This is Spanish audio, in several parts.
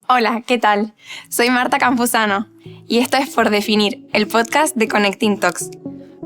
Hola, ¿qué tal? Soy Marta Campuzano y esto es Por Definir, el podcast de Connecting Talks.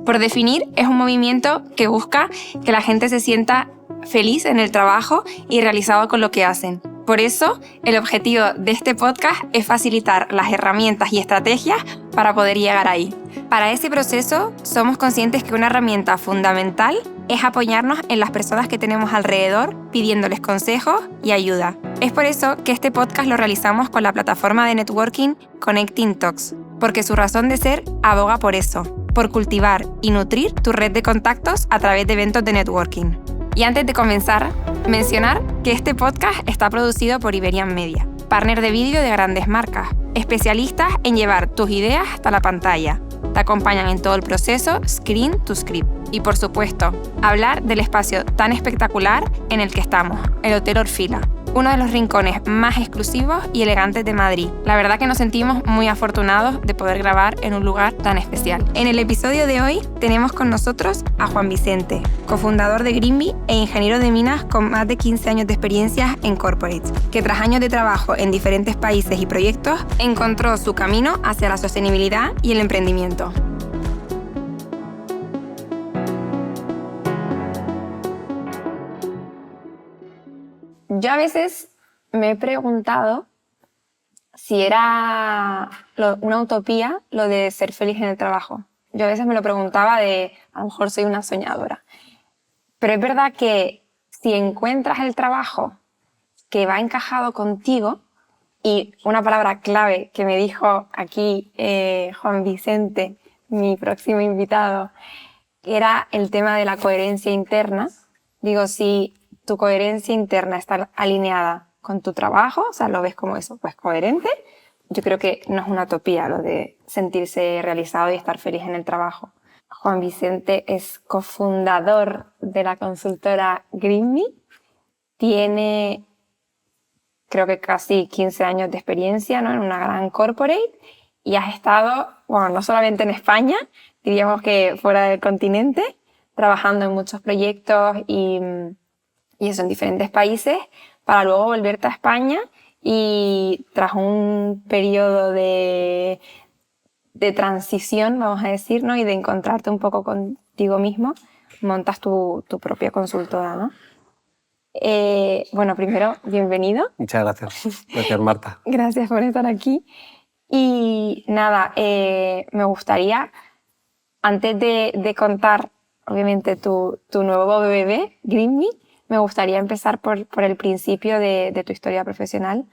Por Definir es un movimiento que busca que la gente se sienta feliz en el trabajo y realizado con lo que hacen. Por eso, el objetivo de este podcast es facilitar las herramientas y estrategias para poder llegar ahí. Para ese proceso, somos conscientes que una herramienta fundamental es apoyarnos en las personas que tenemos alrededor, pidiéndoles consejos y ayuda. Es por eso que este podcast lo realizamos con la plataforma de networking Connecting Talks, porque su razón de ser aboga por eso, por cultivar y nutrir tu red de contactos a través de eventos de networking. Y antes de comenzar, mencionar que este podcast está producido por Iberian Media, partner de vídeo de grandes marcas, especialistas en llevar tus ideas hasta la pantalla. Te acompañan en todo el proceso, screen to script. Y por supuesto, hablar del espacio tan espectacular en el que estamos, el Hotel Orfila, uno de los rincones más exclusivos y elegantes de Madrid. La verdad que nos sentimos muy afortunados de poder grabar en un lugar tan especial. En el episodio de hoy tenemos con nosotros a Juan Vicente, cofundador de Greenbee e ingeniero de minas con más de 15 años de experiencia en corporates, que tras años de trabajo en diferentes países y proyectos, encontró su camino hacia la sostenibilidad y el emprendimiento. Yo a veces me he preguntado si era una utopía lo de ser feliz en el trabajo. Yo a veces me lo preguntaba a lo mejor soy una soñadora. Pero es verdad que si encuentras el trabajo que va encajado contigo, y una palabra clave que me dijo aquí Juan Vicente, mi próximo invitado, era el tema de la coherencia interna. Digo, si tu coherencia interna está alineada con tu trabajo, o sea, lo ves como eso, pues coherente, yo creo que no es una utopía lo de sentirse realizado y estar feliz en el trabajo. Juan Vicente es cofundador de la consultora Greenbee, tiene creo que casi 15 años de experiencia, ¿no?, en una gran corporate, y has estado, bueno, no solamente en España, diríamos que fuera del continente, trabajando en muchos proyectos y eso en diferentes países, para luego volverte a España y tras un periodo de transición, vamos a decir, ¿no?, y de encontrarte un poco contigo mismo, montas tu propia consultora, ¿no? Bueno, primero, bienvenido. Muchas gracias. Gracias, Marta. Gracias por estar aquí. Y nada, me gustaría, antes de contar, obviamente, tu nuevo bebé, Greenbee, me gustaría empezar por el principio de tu historia profesional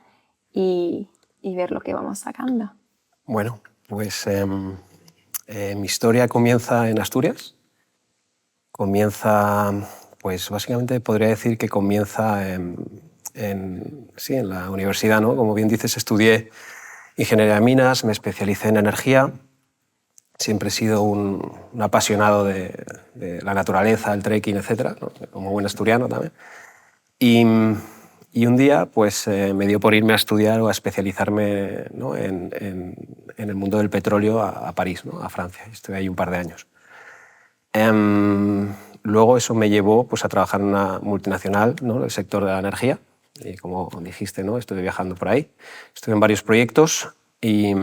y ver lo que vamos sacando. Bueno, pues mi historia comienza en Asturias. Comienza, pues básicamente podría decir que comienza en la universidad, ¿no? Como bien dices, estudié ingeniería de minas, me especialicé en energía. Siempre he sido un apasionado de la naturaleza, el trekking, etc., ¿no? Como buen asturiano también. Y un día pues, me dio por irme a estudiar o a especializarme, ¿no?, en el mundo del petróleo a París, ¿no?, a Francia. Estuve ahí un par de años. Luego eso me llevó pues, a trabajar en una multinacional, ¿no?, del sector de la energía. Y como dijiste, ¿no?, estuve viajando por ahí. Estuve en varios proyectos y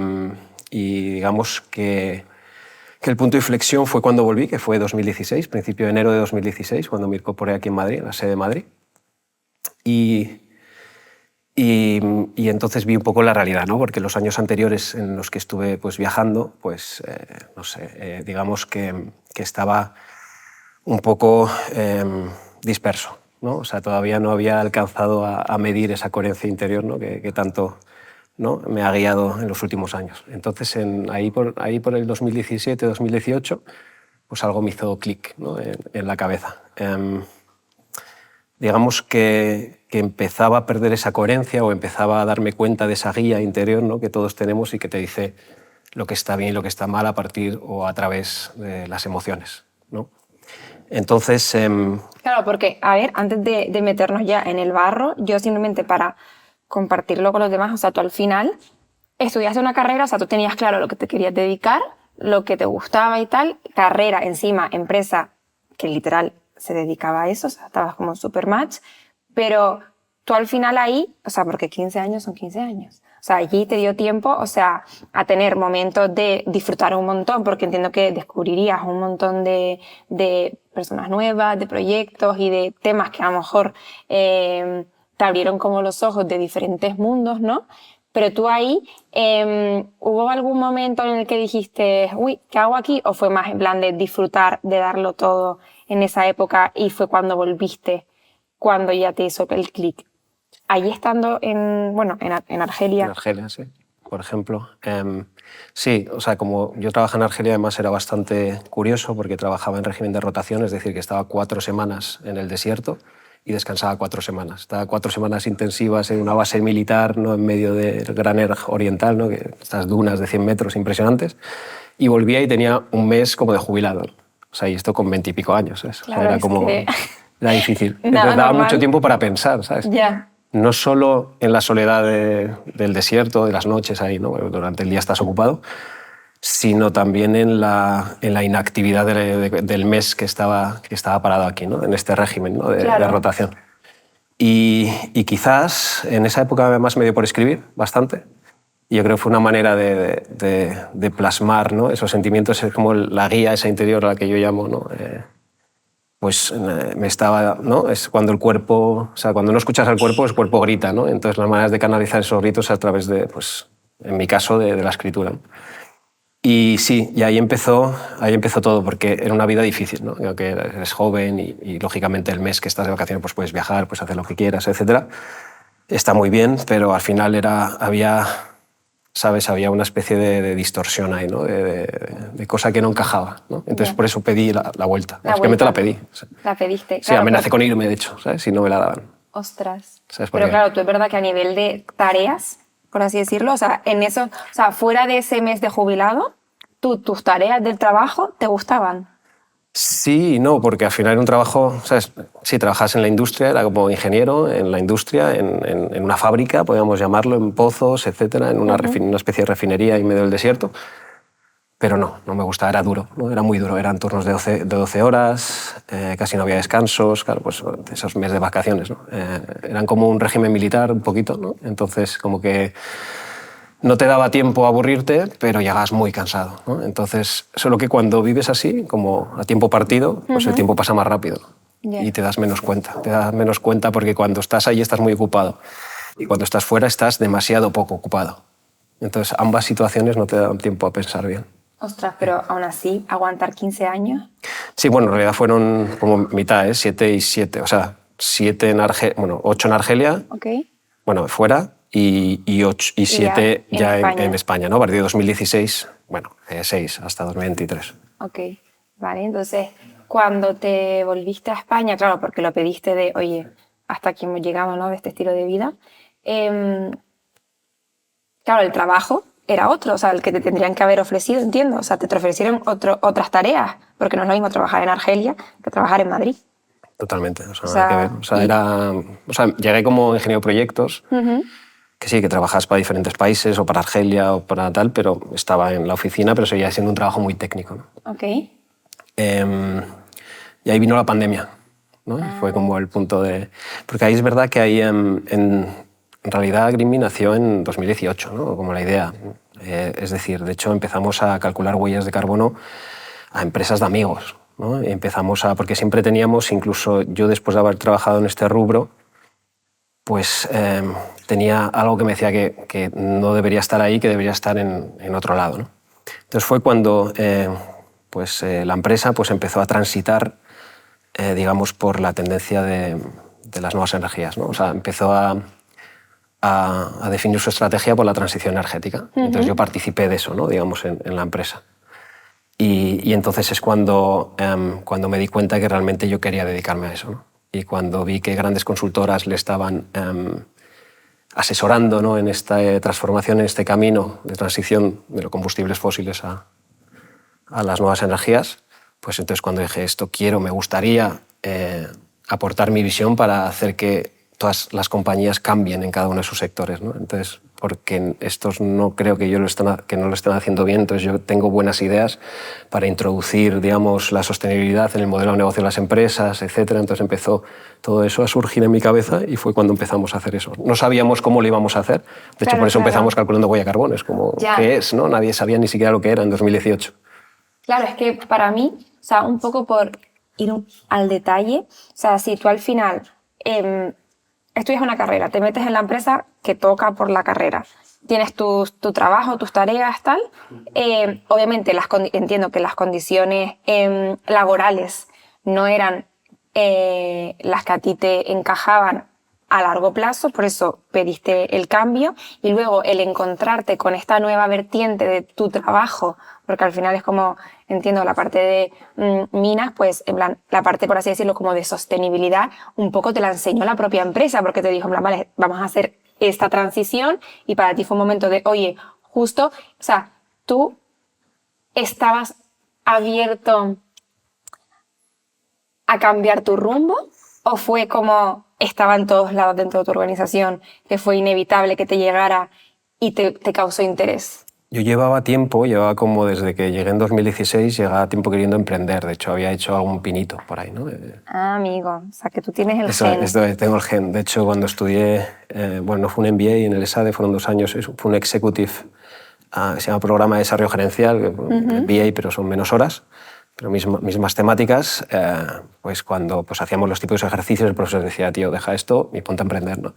digamos que el punto de inflexión fue cuando volví, que fue 2016, principio de enero de 2016, cuando me incorporé aquí en Madrid, en la sede de Madrid. Y entonces vi un poco la realidad, ¿no? Porque los años anteriores en los que estuve pues, viajando, pues, no sé, digamos que estaba un poco disperso, ¿no? O sea, todavía no había alcanzado a medir esa coherencia interior, ¿no?, que tanto, ¿no?, me ha guiado en los últimos años. Entonces, ahí por el 2017-2018, pues algo me hizo clic, ¿no?, en la cabeza. Digamos que empezaba a perder esa coherencia o empezaba a darme cuenta de esa guía interior, ¿no?, que todos tenemos y que te dice lo que está bien y lo que está mal a partir o a través de las emociones, ¿no? Entonces... Claro, porque, a ver, antes de meternos ya en el barro, yo simplemente para compartirlo con los demás, o sea, tú al final estudiaste una carrera, o sea, tú tenías claro lo que te querías dedicar, lo que te gustaba y tal, carrera encima, empresa que literal se dedicaba a eso, o sea, estabas como super match, pero tú al final ahí, o sea, porque 15 años son 15 años. O sea, allí te dio tiempo, o sea, a tener momentos de disfrutar un montón, porque entiendo que descubrirías un montón de personas nuevas, de proyectos y de temas que a lo mejor te abrieron como los ojos de diferentes mundos, ¿no? Pero tú ahí, ¿hubo algún momento en el que dijiste, uy, ¿qué hago aquí? ¿O fue más en plan de disfrutar, de darlo todo en esa época y fue cuando volviste, cuando ya te hizo el clic? Allí estando en Argelia. En Argelia, sí, por ejemplo. Sí, o sea, como yo trabajaba en Argelia, además era bastante curioso porque trabajaba en régimen de rotación, es decir, que estaba 4 semanas en el desierto y descansaba 4 semanas. Estaba 4 semanas intensivas en una base militar, ¿no?, en medio del Graner oriental, ¿no?, que estas dunas de 100 metros impresionantes, y volvía y tenía un mes como de jubilado. O sea, y esto con 20 y pico años, ¿sabes? Claro, o sea, era como... Era difícil. Nada daba normal. mucho tiempo para pensar, ¿sabes? Ya. No solo en la soledad del desierto, de las noches ahí, ¿no?, durante el día estás ocupado, sino también en la inactividad del mes que estaba parado aquí, ¿no?, en este régimen, ¿no?, de rotación. Y quizás en esa época además me dio por escribir bastante. Y yo creo que fue una manera de plasmar, ¿no?, esos sentimientos, es como la guía esa interior a la que yo llamo, ¿no? Pues me estaba, ¿no? Es cuando el cuerpo, o sea, cuando no escuchas al cuerpo, el cuerpo grita, ¿no? Entonces las maneras de canalizar esos gritos a través de, pues, en mi caso, de la escritura, ¿no? Y sí, y ahí empezó todo, porque era una vida difícil, ¿no? Que eres joven y lógicamente el mes que estás de vacaciones pues puedes viajar, puedes hacer lo que quieras, etc. Está muy bien, pero al final había una especie de distorsión ahí, ¿no? De cosa que no encajaba, ¿no? Entonces por eso pedí la vuelta. Básicamente la pedí. La pediste. Sí, amenacé con irme, de hecho, ¿sabes?, si no me la daban. Ostras. ¿Sabes por Pero qué? claro, tú es verdad que a nivel de tareas, por así decirlo, o sea, fuera de ese mes de jubilado, tus tareas del trabajo te gustaban. Sí y no, porque al final era un trabajo, ¿sabes? Sí, trabajas en la industria, era como ingeniero en la industria, en una fábrica, podríamos llamarlo, en pozos, etcétera, en una especie de refinería en medio del desierto. Pero no me gustaba, era duro, ¿no? Era muy duro, eran turnos de 12 horas, casi no había descansos, claro, pues esos meses de vacaciones, ¿no? Eran como un régimen militar un poquito, ¿no? Entonces como que no te daba tiempo a aburrirte, pero llegabas muy cansado, ¿no? Entonces, solo que cuando vives así, como a tiempo partido, pues el tiempo pasa más rápido y te das menos cuenta. Te das menos cuenta porque cuando estás ahí estás muy ocupado y cuando estás fuera estás demasiado poco ocupado. Entonces, ambas situaciones no te dan tiempo a pensar bien. Ostras, pero aún así, aguantar 15 años. Sí, bueno, en realidad fueron como mitad, 7 y 7. O sea, 8 en Argelia, bueno, fuera, y 7 ya en España, ¿no? A partir de 2016, bueno, 6 hasta 2023. Ok, vale. Entonces, cuando te volviste a España, claro, porque lo pediste de, oye, hasta aquí hemos llegado, ¿no?, de este estilo de vida. Claro, el trabajo era otro, o sea, el que te tendrían que haber ofrecido, entiendo. O sea, te ofrecieron otras tareas, porque no es lo mismo trabajar en Argelia que trabajar en Madrid. Totalmente, o sea, nada que ver. O sea, llegué como ingeniero de proyectos, que sí, que trabajas para diferentes países, o para Argelia, o para tal, pero estaba en la oficina, pero seguía siendo un trabajo muy técnico, ¿no? Ok. Y ahí vino la pandemia, ¿no? Fue como el punto de... Porque ahí es verdad que ahí en realidad Greenme nació en 2018, ¿no?, como la idea. Es decir, de hecho empezamos a calcular huellas de carbono a empresas de amigos, ¿no? Porque siempre teníamos, incluso yo después de haber trabajado en este rubro, pues tenía algo que me decía que no debería estar ahí, que debería estar en otro lado, ¿no? Entonces fue cuando la empresa pues empezó a transitar, digamos, por la tendencia de las nuevas energías, ¿no? O sea, empezó a definir su estrategia por la transición energética. Entonces yo participé de eso, ¿no?, digamos, en la empresa. Y entonces es cuando me di cuenta que realmente yo quería dedicarme a eso, ¿no? Y cuando vi que grandes consultoras le estaban asesorando, ¿no?, en esta transformación, en este camino de transición de los combustibles fósiles a las nuevas energías, pues entonces cuando dije esto me gustaría aportar mi visión para hacer que todas las compañías cambien en cada uno de sus sectores, ¿no? Entonces porque estos no creo que no lo estén haciendo bien, entonces yo tengo buenas ideas para introducir, digamos, la sostenibilidad en el modelo de negocio de las empresas, etcétera. Entonces empezó todo eso a surgir en mi cabeza y fue cuando empezamos a hacer eso. No sabíamos cómo lo íbamos a hacer, de hecho por eso empezamos calculando huella de carbono, es como, ¿qué es? ¿No? Nadie sabía ni siquiera lo que era en 2018. Claro, es que para mí, o sea, un poco por ir al detalle, o sea, si tú al final estudias una carrera, te metes en la empresa que toca por la carrera, tienes tu trabajo, tus tareas, tal, obviamente entiendo que las condiciones laborales no eran las que a ti te encajaban a largo plazo, por eso pediste el cambio, y luego el encontrarte con esta nueva vertiente de tu trabajo, porque al final es como, entiendo, la parte de minas, pues en plan, la parte, por así decirlo, como de sostenibilidad, un poco te la enseñó la propia empresa, porque te dijo, en plan, vale, vamos a hacer esta transición, y para ti fue un momento de, oye, justo, o sea, tú estabas abierto a cambiar tu rumbo, o fue como estaba en todos lados dentro de tu organización, que fue inevitable que te llegara y te causó interés? Yo llevaba como desde que llegué en 2016, llevaba tiempo queriendo emprender. De hecho, había hecho algún pinito por ahí, ¿no? Ah, amigo, o sea, que tú tienes el gen. Tengo el gen. De hecho, cuando estudié, bueno, no fue un MBA en el ESADE, fueron 2 años, fue un executive, se llama Programa de Desarrollo Gerencial, MBA, pero son menos horas. Pero mismas temáticas, pues cuando pues, hacíamos los tipos de ejercicios, el profesor decía, tío, deja esto y ponte a emprender, ¿no?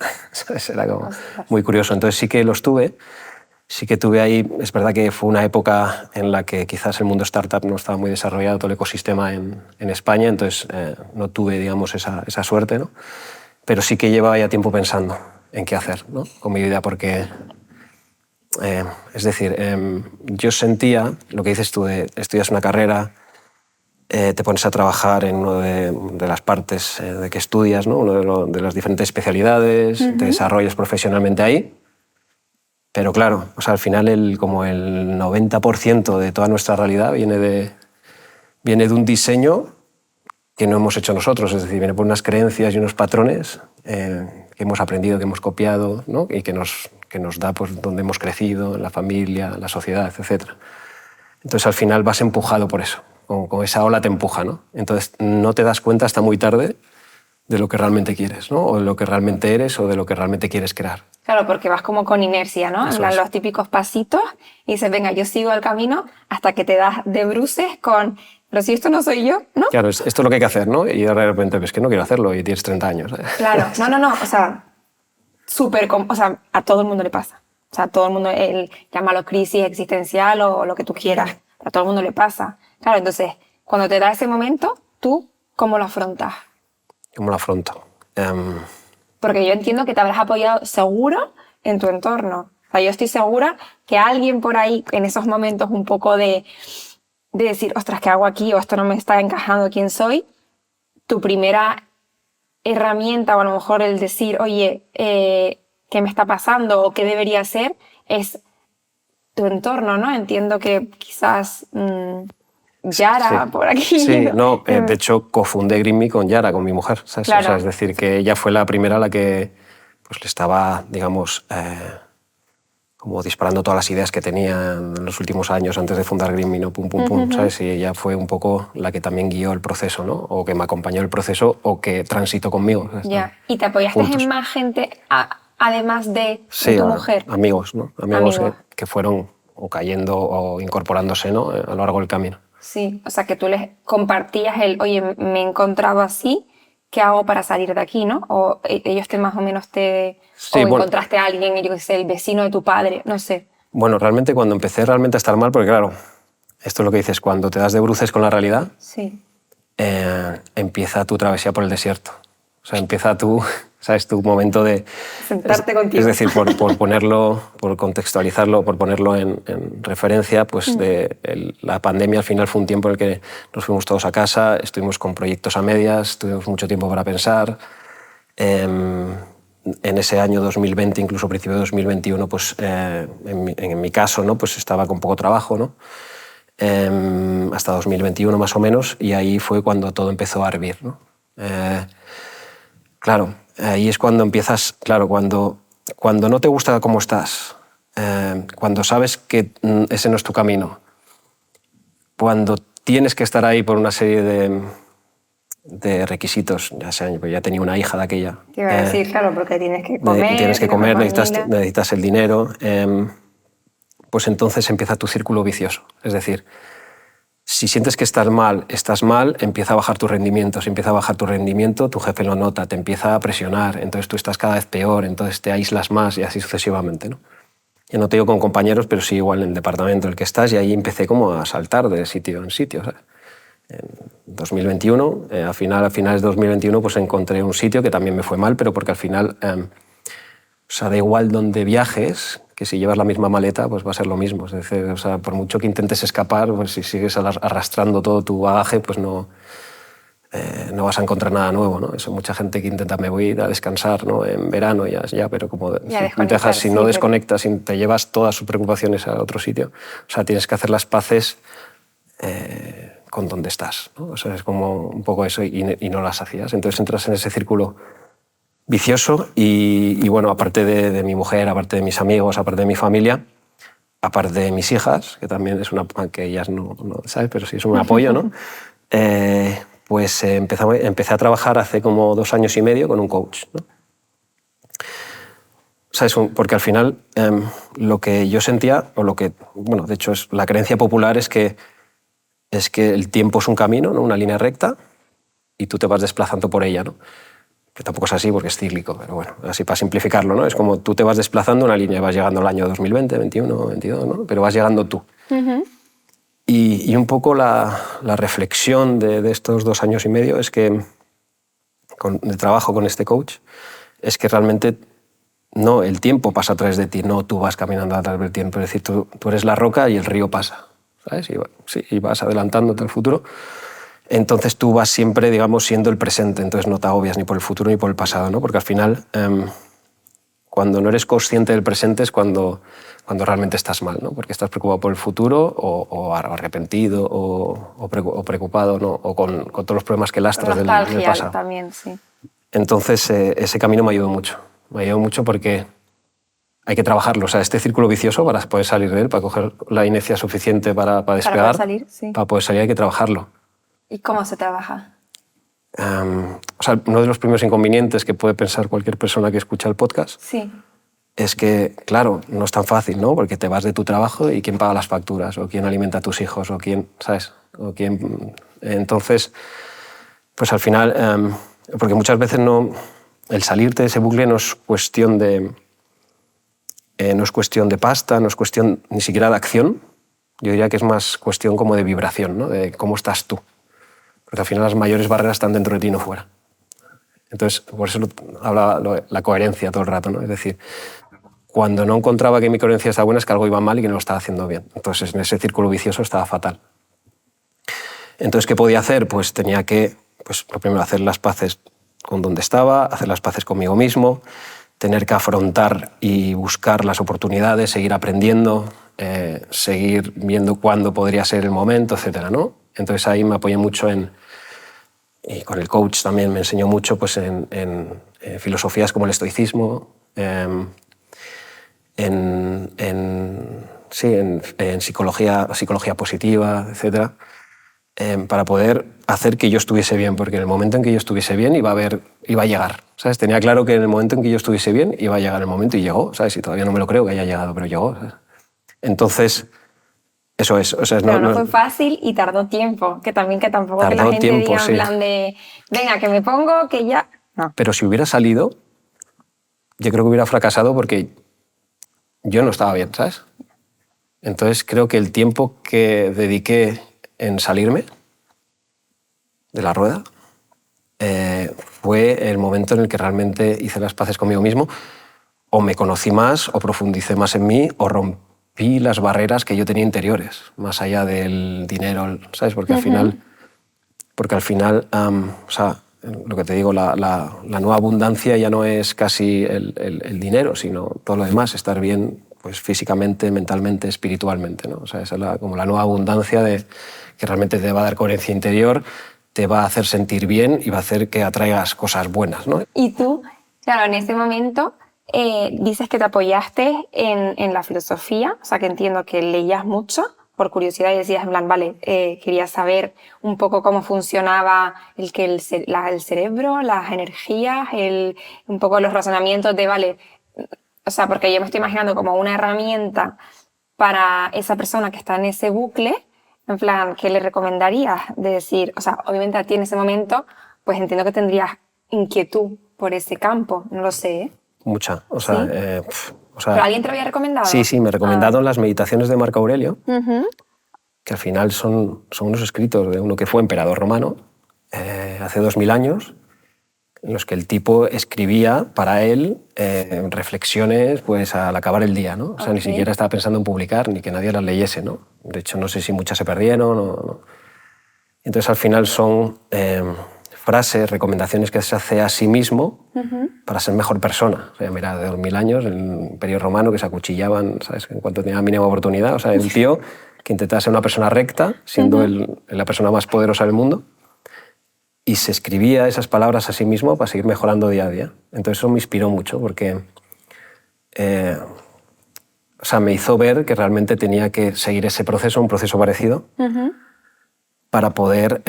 Era como muy curioso. Entonces sí que los tuve, sí que tuve ahí, es verdad que fue una época en la que quizás el mundo startup no estaba muy desarrollado, todo el ecosistema en España, entonces no tuve, digamos, esa suerte, ¿no? Pero sí que llevaba ya tiempo pensando en qué hacer, ¿no? Con mi vida, porque... es decir, yo sentía, lo que dices tú, de estudias una carrera, te pones a trabajar en una de las partes de que estudias, ¿no? Una de las diferentes especialidades, te desarrollas profesionalmente ahí, pero claro, o sea, al final como el 90% de toda nuestra realidad viene de un diseño que no hemos hecho nosotros, es decir, viene por unas creencias y unos patrones que hemos aprendido, que hemos copiado, ¿no? Y que nos da pues, donde hemos crecido, en la familia, la sociedad, etc. Entonces al final vas empujado por eso. Con esa ola te empuja, ¿no? Entonces no te das cuenta hasta muy tarde de lo que realmente quieres, ¿no? O de lo que realmente eres o de lo que realmente quieres crear. Claro, porque vas como con inercia, ¿no? En plan, los típicos pasitos y dices, venga, yo sigo el camino hasta que te das de bruces con, pero si esto no soy yo, ¿no? Claro, esto es lo que hay que hacer, ¿no? Y de repente ves que no quiero hacerlo y tienes 30 años. Claro, no, o sea, o sea, a todo el mundo le pasa. O sea, a todo el mundo, llámalo crisis existencial o lo que tú quieras, a todo el mundo le pasa. Claro, entonces, cuando te da ese momento, ¿tú cómo lo afrontas? ¿Cómo lo afronto? Porque yo entiendo que te habrás apoyado seguro en tu entorno. O sea, yo estoy segura que alguien por ahí, en esos momentos un poco de decir, ostras, ¿qué hago aquí? O esto no me está encajando quién soy. Tu primera herramienta, o a lo mejor el decir, oye, ¿qué me está pasando? O ¿qué debería hacer? Es tu entorno, ¿no? Entiendo que quizás... Yara, sí. Por aquí. Sí, no, de hecho cofundé GreenMe con Yara, con mi mujer, ¿sabes? Claro. O sea, es decir, que ella fue la primera a la que pues, le estaba, digamos, como disparando todas las ideas que tenía en los últimos años antes de fundar GreenMe, ¿no? Pum, pum, pum, ¿sabes? Y ella fue un poco la que también guió el proceso, ¿no? O que me acompañó el proceso o que transitó conmigo. Ya. ¿Y te apoyaste en más gente además de tu mujer? Amigos, ¿no? Amigos que fueron o cayendo o incorporándose, ¿no? A lo largo del camino. Sí, o sea, que tú les compartías oye, me he encontrado así, ¿qué hago para salir de aquí, no? O ellos más o menos o encontraste a alguien, yo qué sé, el vecino de tu padre, no sé. Bueno, realmente cuando empecé realmente a estar mal, porque claro, esto es lo que dices, cuando te das de bruces con la realidad, sí. Empieza tu travesía por el desierto. O sea, empieza ¿sabes? Tu momento de... Sentarte contigo. Es decir, por ponerlo, por contextualizarlo, por ponerlo en referencia, pues la pandemia al final fue un tiempo en el que nos fuimos todos a casa, estuvimos con proyectos a medias, tuvimos mucho tiempo para pensar. En ese año 2020, incluso principio de 2021, pues en mi caso, ¿no? Pues estaba con poco trabajo, ¿no? Hasta 2021 más o menos, y ahí fue cuando todo empezó a hervir, ¿no? Claro, ahí es cuando empiezas, claro, cuando no te gusta cómo estás cuando sabes que ese no es tu camino, cuando tienes que estar ahí por una serie de requisitos, ya sea, pues ya tenía una hija de aquella. Te iba a decir, claro, porque tienes que comer, tienes que comer, una familia. necesitas el dinero, pues entonces empieza tu círculo vicioso. Es decir, si sientes que estás mal, empieza a bajar tu rendimiento. Si empieza a bajar tu rendimiento, tu jefe lo nota, te empieza a presionar, entonces tú estás cada vez peor, entonces te aíslas más y así sucesivamente, ¿no? Yo no te digo con compañeros, pero sí igual en el departamento en el que estás, y ahí empecé como a saltar de sitio en sitio, ¿sabes? En 2021, a finales de 2021, pues encontré un sitio que también me fue mal, pero porque al final, o sea, da igual donde viajes, que si llevas la misma maleta, pues va a ser lo mismo. Es decir, o sea, por mucho que intentes escapar, pues si sigues arrastrando todo tu bagaje, pues no vas a encontrar nada nuevo, ¿no? Eso, mucha gente que intenta, me voy a ir a descansar, ¿no? En verano ya, pero como si no desconectas y te llevas todas sus preocupaciones a otro sitio, o sea, tienes que hacer las paces con donde estás, ¿no? O sea, es como un poco eso y no las hacías. Entonces entras en ese círculo vicioso y bueno, aparte de mi mujer, aparte de mis amigos, aparte de mi familia, aparte de mis hijas, que también es una, aunque ellas no ¿sabes? Pero sí es un apoyo, ¿no? Pues empecé a trabajar hace como 2 años y medio con un coach, ¿no? ¿Sabes? Porque al final lo que yo sentía, o lo que, bueno, de hecho es la creencia popular es que el tiempo es un camino, ¿no? Una línea recta, y tú te vas desplazando por ella, ¿no? Que tampoco es así porque es cíclico, pero bueno, así para simplificarlo, ¿no? Es como tú te vas desplazando una línea y vas llegando al año 2020, 21, 22, ¿no? Pero vas llegando tú. Uh-huh. Y un poco la reflexión de estos 2 años y medio es que, de trabajo con este coach, es que realmente no, el tiempo pasa a través de ti, no tú vas caminando a través del tiempo. Es decir, tú eres la roca y el río pasa, ¿sabes? Y vas adelantándote al futuro. Entonces tú vas siempre, digamos, siendo el presente, entonces no te agobias ni por el futuro ni por el pasado, ¿no? Porque al final, cuando no eres consciente del presente es cuando realmente estás mal, ¿no? Porque estás preocupado por el futuro o arrepentido o preocupado, ¿no? O con todos los problemas que lastras del pasado. También, sí. Entonces ese camino me ayudó mucho. Me ayudó mucho porque hay que trabajarlo. O sea, este círculo vicioso, para poder salir de él, para coger la inercia suficiente para despegar, para poder salir hay que trabajarlo. ¿Y cómo se trabaja? O sea, uno de los primeros inconvenientes que puede pensar cualquier persona que escucha el podcast es que, claro, no es tan fácil, ¿no? Porque te vas de tu trabajo y quién paga las facturas, o quién alimenta a tus hijos, o quién, ¿sabes? O quién... Entonces, pues al final, porque muchas veces el salirte de ese bucle no es cuestión de pasta, no es cuestión ni siquiera de acción. Yo diría que es más cuestión como de vibración, ¿no? De cómo estás tú. Porque al final las mayores barreras están dentro de ti y no fuera. Entonces, por eso hablaba la coherencia todo el rato, ¿no? Es decir, cuando no encontraba que mi coherencia estaba buena es que algo iba mal y que no lo estaba haciendo bien. Entonces, en ese círculo vicioso estaba fatal. Entonces, ¿qué podía hacer? Pues tenía que, pues, lo primero, hacer las paces con donde estaba, hacer las paces conmigo mismo, tener que afrontar y buscar las oportunidades, seguir aprendiendo, seguir viendo cuándo podría ser el momento, etcétera, ¿no? Entonces ahí me apoyé mucho y con el coach también me enseñó mucho pues, en filosofías como el estoicismo, en psicología positiva, etcétera, para poder hacer que yo estuviese bien, porque en el momento en que yo estuviese bien iba a llegar, ¿sabes? Tenía claro que en el momento en que yo estuviese bien iba a llegar el momento y llegó, ¿sabes? Y todavía no me lo creo que haya llegado, pero llegó, ¿sabes? Entonces, eso es. O sea, pero no fue fácil y tardó tiempo, que tampoco que la gente diga en plan de, venga, que me pongo, que ya... No. Pero si hubiera salido, yo creo que hubiera fracasado porque yo no estaba bien, ¿sabes? Entonces creo que el tiempo que dediqué en salirme de la rueda fue el momento en el que realmente hice las paces conmigo mismo, o me conocí más, o profundicé más en mí, o rompí las barreras que yo tenía interiores, más allá del dinero, ¿sabes? Porque al final, o sea, lo que te digo, la nueva abundancia ya no es casi el dinero, sino todo lo demás, estar bien pues, físicamente, mentalmente, espiritualmente, ¿no? O sea, esa es como la nueva abundancia que realmente te va a dar coherencia interior, te va a hacer sentir bien y va a hacer que atraigas cosas buenas, ¿no? Y tú, claro, en ese momento dices que te apoyaste en la filosofía, o sea, que entiendo que leías mucho por curiosidad y decías, en plan, vale, quería saber un poco cómo funcionaba el cerebro, las energías, un poco los razonamientos de, vale, o sea, porque yo me estoy imaginando como una herramienta para esa persona que está en ese bucle, en plan, ¿qué le recomendarías? De decir, o sea, obviamente a ti en ese momento, pues entiendo que tendrías inquietud por ese campo, no lo sé, ¿eh? Mucha. O sea, ¿Sí? ¿Pero alguien te lo había recomendado? Sí, me recomendaron las meditaciones de Marco Aurelio, que al final son unos escritos de uno que fue emperador romano hace 2000 años, en los que el tipo escribía para él reflexiones pues, al acabar el día, ¿no? O sea, ni siquiera estaba pensando en publicar ni que nadie las leyese, ¿no? De hecho, no sé si muchas se perdieron o no. Entonces, al final son frases, recomendaciones que se hace a sí mismo para ser mejor persona. O sea, mira, de 2000 años, en el Imperio Romano, que se acuchillaban, ¿sabes?, en cuanto tenía la mínima oportunidad. O sea, un tío que intentaba ser una persona recta, siendo la persona más poderosa del mundo, y se escribía esas palabras a sí mismo para seguir mejorando día a día. Entonces eso me inspiró mucho porque o sea, me hizo ver que realmente tenía que seguir ese proceso, un proceso parecido, para poder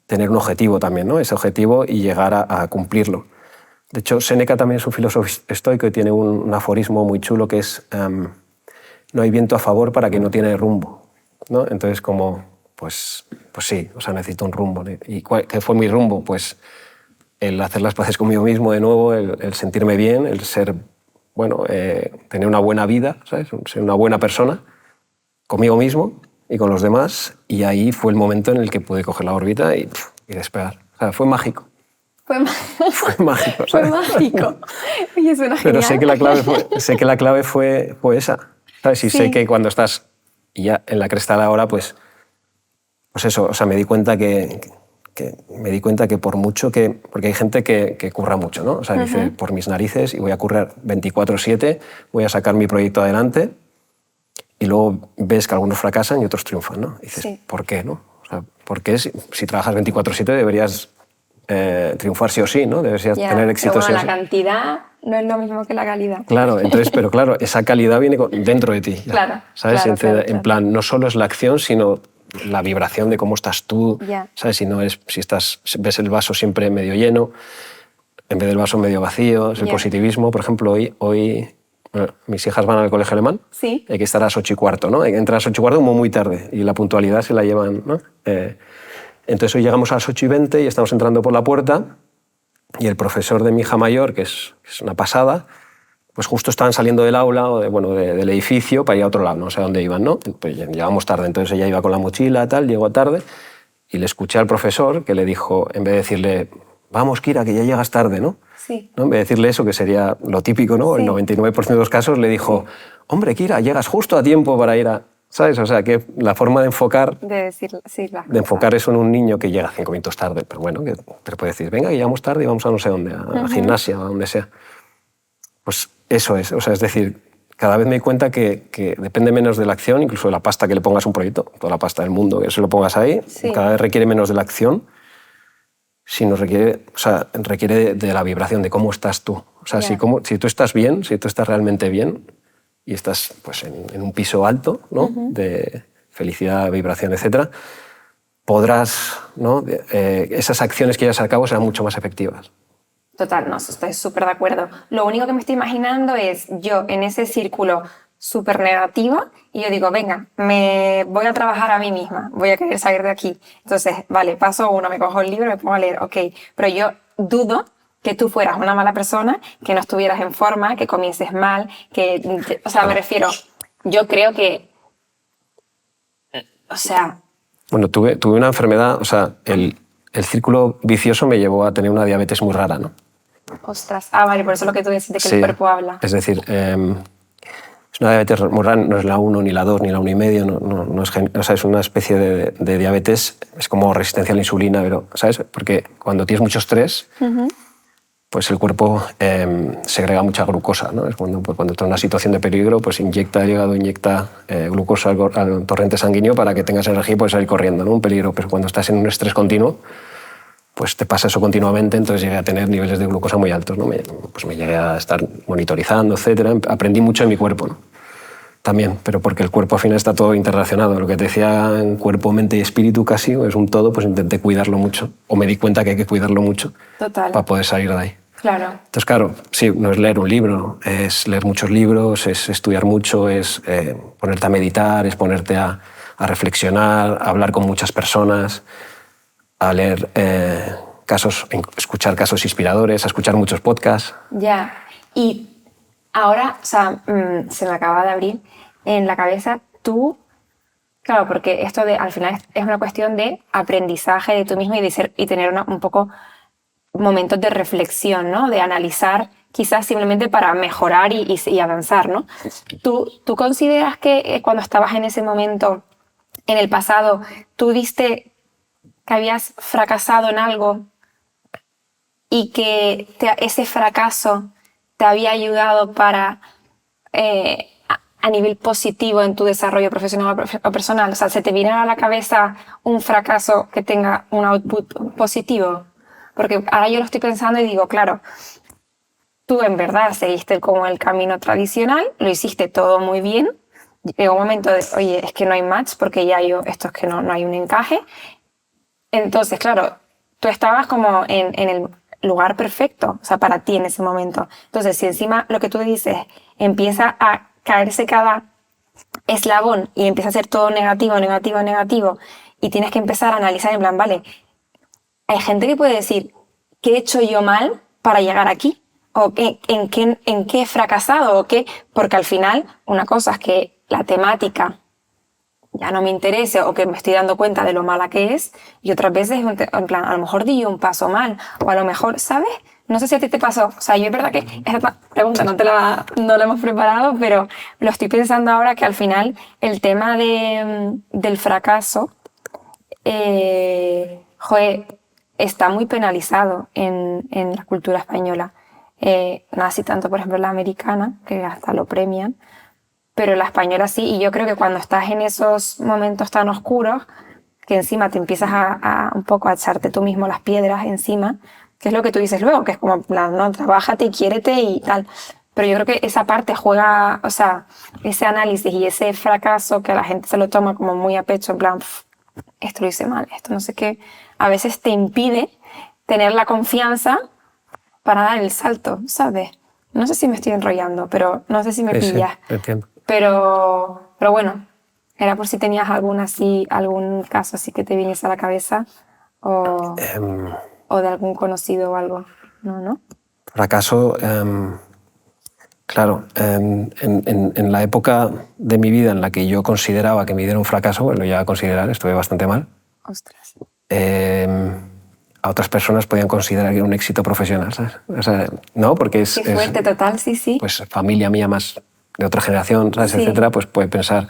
tener un objetivo también, ¿no? Ese objetivo y llegar a cumplirlo. De hecho, Séneca también es un filósofo estoico y tiene un aforismo muy chulo que es no hay viento a favor para que no tiene rumbo, ¿no? Entonces, como, pues sí, o sea, necesito un rumbo. ¿Y qué fue mi rumbo? Pues el hacer las paces conmigo mismo de nuevo, el sentirme bien, el ser, bueno, tener una buena vida, ¿sabes? Ser una buena persona conmigo mismo y con los demás. Y ahí fue el momento en el que pude coger la órbita y despegar. O sea, fue mágico. Fue mágico. ¿sabes? Fue mágico. Oye, suena genial. Pero sé que la clave fue esa. ¿Sabes? Y sé que cuando estás ya en la cresta de la ola, pues eso, o sea, me di cuenta que por mucho que... Porque hay gente que curra mucho, ¿no? O sea, dice, por mis narices, y voy a currar 24/7, voy a sacar mi proyecto adelante, y luego ves que algunos fracasan y otros triunfan, ¿no? Y dices, ¿por qué, no? O sea, ¿por qué si trabajas 24/7 deberías triunfar sí o sí, ¿no? Deberías tener éxito pero bueno, sí o sí? La cantidad no es lo mismo que la calidad. Claro, entonces, pero claro, esa calidad viene dentro de ti. Claro, ¿sabes? claro. En plan, no solo es la acción, sino la vibración de cómo estás tú, ¿sabes? Si ves el vaso siempre medio lleno, en vez del vaso medio vacío, es el positivismo. Por ejemplo, hoy mis hijas van al colegio alemán, sí. Hay que estar a las 8:15, ¿no? Hay que entrar a las 8:15 como muy tarde, y la puntualidad se la llevan, ¿no? Entonces hoy llegamos a las 8:20 y estamos entrando por la puerta, y el profesor de mi hija mayor, que es una pasada, pues justo estaban saliendo del aula o del edificio para ir a otro lado, no sé a dónde iban, ¿no? Pues llegamos tarde, entonces ella iba con la mochila, tal, llegó tarde, y le escuché al profesor que le dijo, en vez de decirle, vamos, Kira, que ya llegas tarde, ¿no? Sí. ¿No? En vez de decirle eso, que sería lo típico, ¿no? Sí. El 99% de los casos le dijo, hombre, Kira, llegas justo a tiempo para ir a... ¿Sabes? O sea, que la forma de enfocar... De enfocar eso en un niño que llega 5 minutos tarde, pero bueno, que te puede decir, venga, que llegamos tarde y vamos a no sé dónde, a la gimnasia o a donde sea. Pues eso es, o sea, es decir, cada vez me doy cuenta que depende menos de la acción, incluso de la pasta que le pongas a un proyecto, toda la pasta del mundo, que se lo pongas ahí, cada vez requiere menos de la acción, sino requiere de la vibración, de cómo estás tú. O sea, si tú estás bien, si tú estás realmente bien y estás pues, en un piso alto, ¿no? De felicidad, vibración, etc., podrás, ¿no? Esas acciones que llevas a cabo serán mucho más efectivas. Total, no, estoy súper de acuerdo. Lo único que me estoy imaginando es yo en ese círculo súper negativo y yo digo, venga, me voy a trabajar a mí misma, voy a querer salir de aquí. Entonces, vale, paso 1, me cojo el libro, me pongo a leer, ok, pero yo dudo que tú fueras una mala persona, que no estuvieras en forma, que comieses mal, o sea, me refiero, yo creo que, o sea... Bueno, tuve una enfermedad, o sea, el círculo vicioso me llevó a tener una diabetes muy rara, ¿no? Ostras, vale, por eso es lo que tú decís de que el cuerpo habla. Es decir, es una diabetes muy rara, no es la 1, ni la 2, ni la 1,5, no es, o sea, es una especie de diabetes, es como resistencia a la insulina, pero, ¿sabes? Porque cuando tienes mucho estrés, pues el cuerpo segrega mucha glucosa, ¿no? Es cuando está en una situación de peligro, pues inyecta el hígado, inyecta glucosa al torrente sanguíneo para que tengas energía y puedas salir corriendo, ¿no? Un peligro, pero cuando estás en un estrés continuo, pues te pasa eso continuamente, entonces llegué a tener niveles de glucosa muy altos, ¿no? Pues me llegué a estar monitorizando, etcétera. Aprendí mucho de mi cuerpo, ¿no? También, pero porque el cuerpo al final está todo interrelacionado. Lo que te decía en cuerpo, mente y espíritu casi, es un todo, pues intenté cuidarlo mucho, o me di cuenta que hay que cuidarlo mucho. Total. Para poder salir de ahí. Claro. Entonces, claro, sí, no es leer un libro, es leer muchos libros, es estudiar mucho, es ponerte a meditar, es ponerte a reflexionar, a hablar con muchas personas, a leer escuchar casos inspiradores, a escuchar muchos podcasts. Ya. Y ahora, o sea, se me acaba de abrir en la cabeza tú, claro, porque esto al final es una cuestión de aprendizaje de tú mismo y tener un poco momentos de reflexión, ¿no? De analizar quizás simplemente para mejorar y avanzar, ¿no? ¿Tú consideras que cuando estabas en ese momento, en el pasado, tú viste que habías fracasado en algo y que ese fracaso te había ayudado para a nivel positivo en tu desarrollo profesional o personal? O sea, ¿se te viene a la cabeza un fracaso que tenga un output positivo? Porque ahora yo lo estoy pensando y digo, claro, tú en verdad seguiste como el camino tradicional, lo hiciste todo muy bien. Llegó un momento de, oye, es que no hay match porque ya esto es que no hay un encaje. Entonces, claro, tú estabas como en el lugar perfecto, o sea, para ti en ese momento. Entonces, si encima lo que tú dices empieza a caerse cada eslabón y empieza a ser todo negativo, negativo, negativo, y tienes que empezar a analizar en plan, vale, hay gente que puede decir, ¿qué he hecho yo mal para llegar aquí? ¿O en qué he fracasado? ¿O qué? Porque al final, una cosa es que la temática ya no me interese o que me estoy dando cuenta de lo mala que es, y otras veces, en plan, a lo mejor di yo un paso mal, o a lo mejor, ¿sabes? No sé si a ti te pasó. O sea, yo es verdad que esta pregunta no la hemos preparado, pero lo estoy pensando ahora que al final el tema del fracaso, está muy penalizado en la cultura española. No así tanto, por ejemplo, la americana, que hasta lo premian, pero la española sí, y yo creo que cuando estás en esos momentos tan oscuros, que encima te empiezas a un poco a echarte tú mismo las piedras encima, que es lo que tú dices luego, que es como, en plan, no, trabájate y quiérete y tal. Pero yo creo que esa parte juega, o sea, ese análisis y ese fracaso que la gente se lo toma como muy a pecho, en plan, esto lo hice mal, esto no sé qué, a veces te impide tener la confianza para dar el salto, ¿sabes? No sé si me estoy enrollando, pero no sé si me pillas. Sí, entiendo. Pero bueno, era por si tenías algún caso así que te viniese a la cabeza o de algún conocido o algo. ¿No? Fracaso, claro, en la época de mi vida en la que yo consideraba que mi vida era un fracaso, bueno, ya a considerar, estuve bastante mal. Ostras. A otras personas podían considerar que era un éxito profesional, ¿sabes? O sea, no, porque es... Qué fuerte, total, sí. Pues familia mía más de otra generación, ¿sabes? Sí. Etcétera, pues puede pensar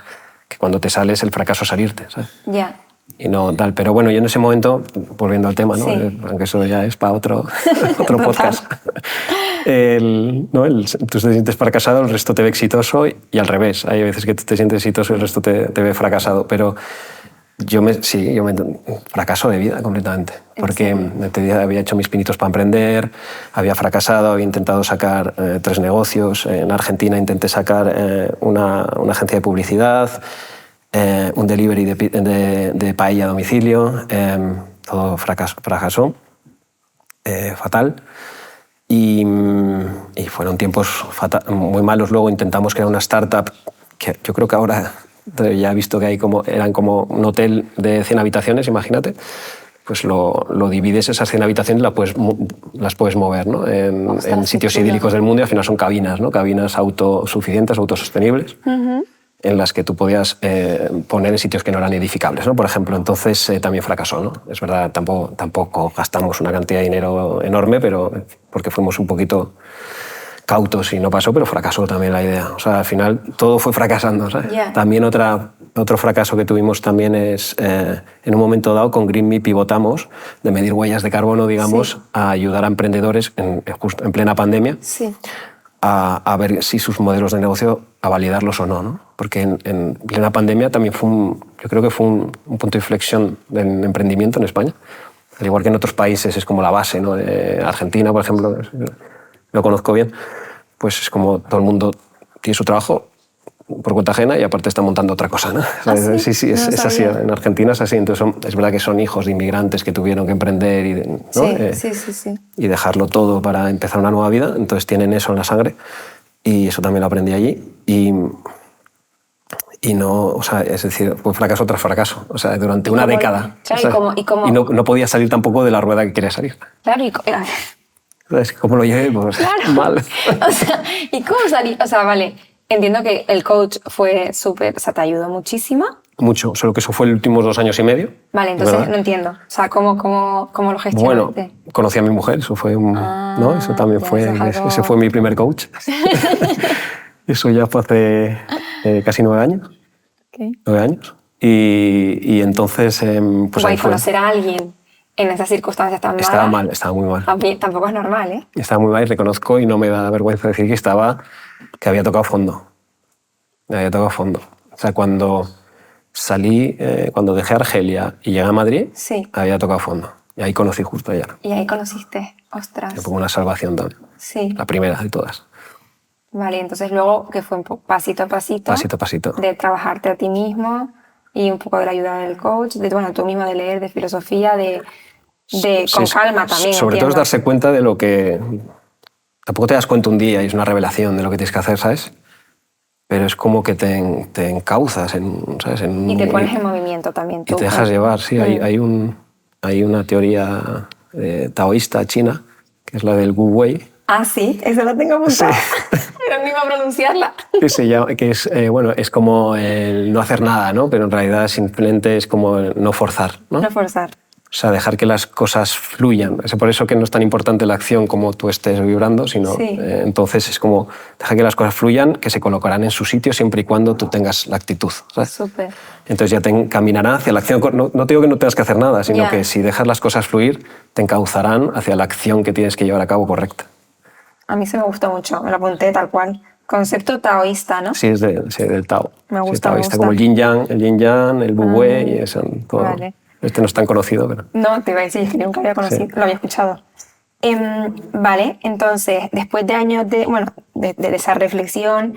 que cuando te sales el fracaso es salirte, ¿sabes? Ya. Y no tal. Pero bueno, yo en ese momento, volviendo al tema, ¿no? Sí. Aunque eso ya es para otro podcast, tú te sientes fracasado, el resto te ve exitoso y al revés. Hay veces que tú te sientes exitoso y el resto te ve fracasado. Pero yo me fracaso de vida completamente. Porque había hecho mis pinitos para emprender, había fracasado, había intentado sacar 3 negocios. En Argentina intenté sacar una agencia de publicidad, un delivery de paella a domicilio, todo fracasó, fatal. Y fueron tiempos muy malos. Luego intentamos crear una startup que yo creo que ahora ya he visto que eran como un hotel de 100 habitaciones, imagínate. Pues lo divides, esas 100 habitaciones las puedes mover, ¿no? en sitios idílicos del mundo, y al final son cabinas, ¿no? Cabinas autosuficientes, autosostenibles. En las que tú podías poner en sitios que no eran edificables, ¿no? Por ejemplo. Entonces también fracasó, ¿no? Es verdad, tampoco gastamos una cantidad de dinero enorme, pero porque fuimos un poquito cautos y no pasó, pero fracasó también la idea. O sea, al final todo fue fracasando, ¿sabes? Yeah. También otro fracaso que tuvimos también es, en un momento dado, con GreenMe pivotamos de medir huellas de carbono, digamos, sí, a ayudar a emprendedores justo en plena pandemia. Sí. A ver si sus modelos de negocio, a validarlos o no, ¿no? Porque en plena pandemia también yo creo que fue un punto de inflexión en emprendimiento en España, Al igual que en otros países es como la base, ¿no? Argentina, por ejemplo, lo conozco bien, pues es como todo el mundo tiene su trabajo por cuenta ajena y aparte está montando otra cosa, ¿no? ¿Ah, sí? Sí, sí, es así. En Argentina es así. Entonces es verdad que son hijos de inmigrantes que tuvieron que emprender y, ¿no? Sí. Y dejarlo todo para empezar una nueva vida. Entonces tienen eso en la sangre y eso también lo aprendí allí. Y no, o sea, es decir, fue fracaso tras fracaso, o sea, durante una década. Claro, y no podía salir tampoco de la rueda que quería salir. Claro, ¿Cómo lo llevé? Pues claro. mal. O sea, ¿y cómo salí? O sea, vale, entiendo que el coach fue súper, o sea, te ayudó muchísimo. Mucho, solo que eso fue los últimos 2 años y medio. Vale, entonces ¿verdad? no entiendo. O sea, ¿cómo lo gestionaste? Bueno, conocí a mi mujer, eso fue ¿no? Eso también ya, fue, eso es algo... ese fue mi primer coach. Eso ya fue hace casi 9 años. Okay. 9 años. Y entonces, pues Guay, ahí fue. conocer a alguien en esas circunstancias tan malas. Estaba mal, estaba muy mal. Tampoco es normal, ¿eh? Estaba muy mal y reconozco y no me da vergüenza decir que había tocado fondo. Me había tocado fondo. O sea, cuando salí, cuando dejé Argelia y llegué a Madrid, sí, había tocado fondo. Y ahí conocí justo a ella. Y ahí conociste, ostras. Fue como una salvación también. Sí. La primera de todas. Vale, entonces luego que fue un poco pasito a pasito. Pasito a pasito. De trabajarte a ti mismo y un poco de la ayuda del coach, bueno, tú mismo de leer, de filosofía, con calma también. Sobre todo es darse cuenta de lo que... Tampoco te das cuenta un día y es una revelación de lo que tienes que hacer, ¿sabes? Pero es como que te encauzas, ¿sabes? Y te pones en movimiento también tú. Y te dejas llevar, sí. Hay una teoría taoísta china, que es la del Wu Wei. Ah, sí, eso lo tengo apuntado. Sí. Pero no iba a pronunciarla. Es como el no hacer nada, ¿no? Pero en realidad simplemente es como no forzar, ¿no? No forzar. O sea, dejar que las cosas fluyan. Es por eso que no es tan importante la acción como tú estés vibrando, sino sí. Entonces es como dejar que las cosas fluyan, que se colocarán en su sitio siempre y cuando tú tengas la actitud, ¿sabes? Súper. Entonces ya te encaminarán hacia la acción. No te digo que no tengas que hacer nada, sino que si dejas las cosas fluir, te encauzarán hacia la acción que tienes que llevar a cabo correcta. A mí se me gustó mucho, me lo apunté tal cual. Concepto taoísta, ¿no? Sí, es del Tao. Me gusta, sí, taoísta, como el yin yang, el Wu Wei, y son todo. Vale. Este no es tan conocido, pero... No, te iba a decir que nunca había conocido, Sí. lo había escuchado. Vale, entonces, después de años de esa reflexión,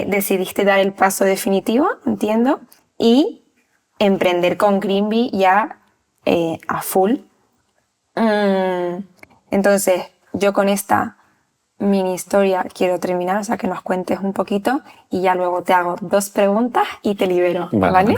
decidiste dar el paso definitivo, entiendo, y emprender con Greenbee ya a full. Entonces, yo con esta mini historia quiero terminar, o sea, que nos cuentes un poquito y ya luego te hago 2 preguntas y te libero, ¿vale?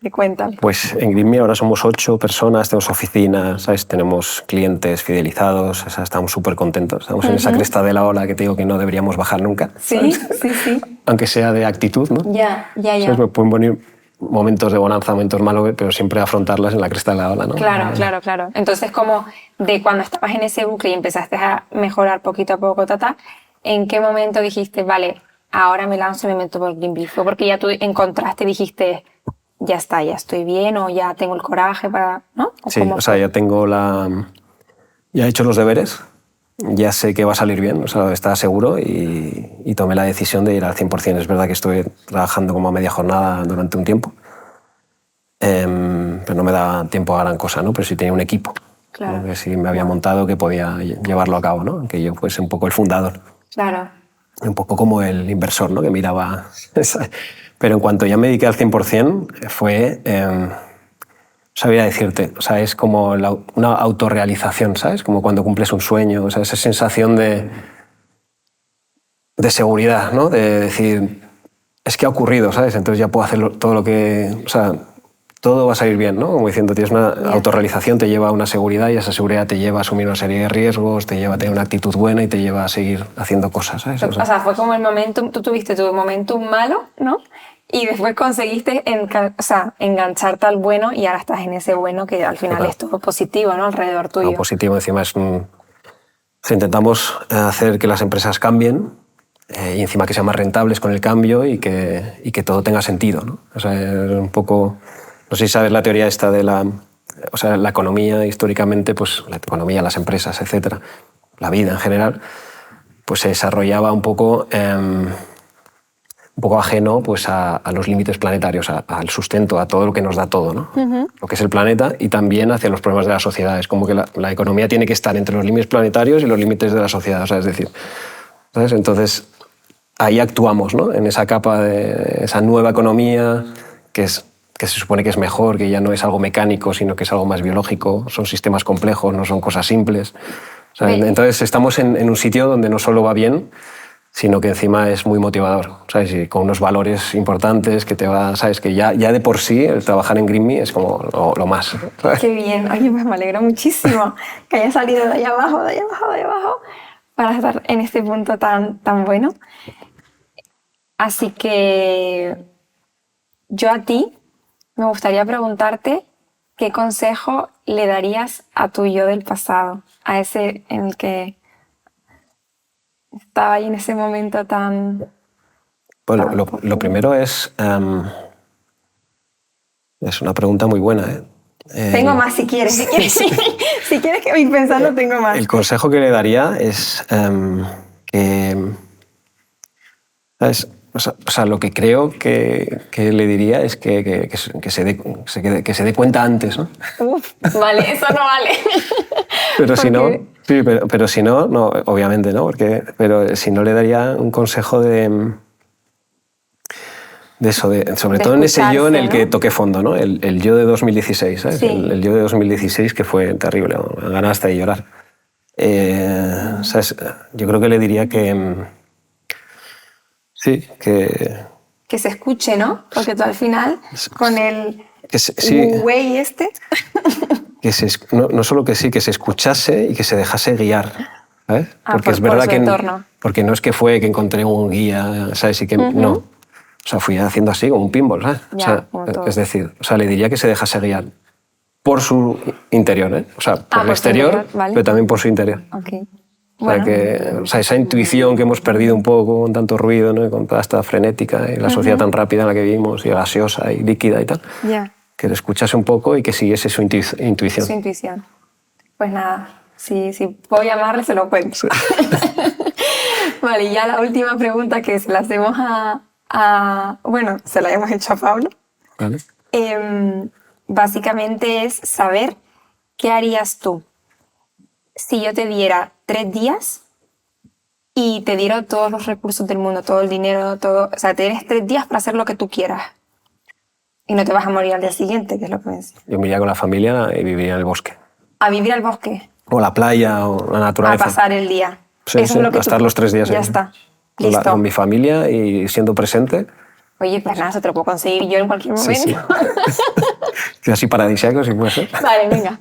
¿Te cuentan? Pues en Greenbee ahora somos 8 personas, tenemos oficinas, ¿sabes? Tenemos clientes fidelizados, o sea, estamos súper contentos. Estamos en esa cresta de la ola que te digo que no deberíamos bajar nunca. Sí, ¿sabes? sí. Aunque sea de actitud, ¿no? Ya. ¿Sabes? Me pueden venir momentos de bonanza, momentos malos, pero siempre afrontarlas en la cresta de la ola, ¿no? Claro. Entonces, como de cuando estabas en ese bucle y empezaste a mejorar poquito a poco, ¿en qué momento dijiste, vale, ahora me lanzo y me meto por Greenbee? ¿Fue porque ya tú encontraste y dijiste, ya está, ya estoy bien o ya tengo el coraje para...? ¿No? Sí, o sea, ya he hecho los deberes, ya sé que va a salir bien, o sea, estaba seguro y tomé la decisión de ir al 100%. Es verdad que estuve trabajando como a media jornada durante un tiempo, pero no me daba tiempo a gran cosa, ¿no? Pero sí tenía un equipo, claro, ¿no? Que sí me había montado que podía llevarlo a cabo, ¿no? Aunque yo fuese un poco el fundador. Claro. Un poco como el inversor, ¿no? Que miraba... Pero en cuanto ya me dediqué al 100%, fue... sabría decirte, o sea, es como una autorrealización, ¿sabes? Como cuando cumples un sueño, o sea, esa sensación de seguridad, ¿no? De decir, es que ha ocurrido, ¿sabes? Entonces ya puedo hacer todo lo que... O sea, todo va a salir bien, ¿no? Como diciendo, tienes una autorrealización, te lleva a una seguridad y esa seguridad te lleva a asumir una serie de riesgos, te lleva a tener una actitud buena y te lleva a seguir haciendo cosas, ¿sabes? O sea, fue como el momentum, tú tuviste tu momentum malo, ¿no? Y después conseguiste engancharte al bueno y ahora estás en ese bueno que al final es todo positivo, ¿no? Alrededor tuyo. Lo positivo encima es... intentamos hacer que las empresas cambien y encima que sean más rentables con el cambio y que todo tenga sentido, ¿no? O sea, es un poco... No sé si sabes la teoría esta de la economía históricamente, pues la economía, las empresas, etcétera, la vida en general, pues se desarrollaba un poco un poco ajeno pues, a los límites planetarios, al sustento, a todo lo que nos da todo, ¿no? Lo que es el planeta, y también hacia los problemas de la sociedad. Es como que la economía tiene que estar entre los límites planetarios y los límites de la sociedad, o sea, es decir, ¿sabes? Entonces, ahí actuamos, ¿no? En esa capa de esa nueva economía que se supone que es mejor, que ya no es algo mecánico, sino que es algo más biológico, son sistemas complejos, no son cosas simples. O sea, entonces estamos en un sitio donde no solo va bien, sino que encima es muy motivador, ¿sabes? Y con unos valores importantes que te va, ¿sabes? Que ya de por sí el trabajar en GreenMe es como lo más, ¿sabes? Qué bien. Oye, pues me alegro muchísimo que haya salido de ahí abajo, para estar en este punto tan bueno. Así que yo a ti me gustaría preguntarte qué consejo le darías a tu yo del pasado, a ese en el que estaba ahí en ese momento tan... Bueno, lo primero es una pregunta muy buena, ¿eh? Tengo más si quieres. Si quieres que ir pensando, tengo más. El consejo que le daría es que... ¿sabes? O sea, lo que creo que le diría es que se dé cuenta antes, ¿no? Uf, vale, eso no vale. Pero si no, sí, pero si no, obviamente no, pero si no le daría un consejo de eso, sobre todo en ese yo en el que toqué fondo, ¿no? El yo de 2016, ¿sabes? Sí. El yo de 2016 que fue terrible, ¿no? Ganas hasta de llorar. ¿Sabes? Yo creo que le diría que... sí, que se escuche, ¿no? Porque tú al final, con el güey este... no solo que sí, que se escuchase y que se dejase guiar, ¿sabes? Porque es verdad que... porque no es que fue que encontré un guía, ¿sabes? Y que no. O sea, fui haciendo así, como un pinball, ¿sabes? Ya, o sea, es decir, le diría que se dejase guiar por su interior, ¿eh? O sea, por el exterior, ¿vale? Pero también por su interior. Okay. Bueno. O sea, esa intuición que hemos perdido un poco con tanto ruido, ¿no? Y con toda esta frenética y la sociedad tan rápida en la que vivimos, y gaseosa y líquida y tal, que le escuchase un poco y que siguiese su intuición. Su intuición. Pues nada, si puedo llamarle, se lo cuento. Sí. Vale, y ya la última pregunta que se la hacemos bueno, se la hemos hecho a Pablo. Vale. Básicamente es saber qué harías tú si yo te diera 3 días y te diera todos los recursos del mundo, todo el dinero, todo... O sea, tienes 3 días para hacer lo que tú quieras. Y no te vas a morir al día siguiente, que es lo que me decís. Yo me iría con la familia y viviría en el bosque. ¿A vivir al bosque? O la playa, o la naturaleza. A pasar el día. Sí, eso es lo que a estar los 3 días. Ya está. Listo. Con mi familia y siendo presente. Oye, pues nada, eso te lo puedo conseguir yo en cualquier momento. Sí. Así paradisíaco, si puede ser. Vale, venga.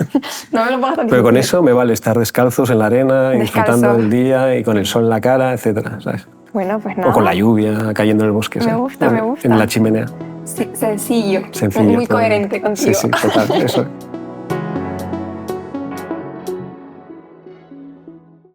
No me lo pongas tan Pero con eso me vale estar descalzos en la arena, disfrutando del día y con el sol en la cara, etcétera, ¿sabes? Bueno, pues nada. O con la lluvia cayendo en el bosque. Me gusta. En la chimenea. Sí, sencillo. Sencillo. Muy coherente contigo. Sí, total. Eso.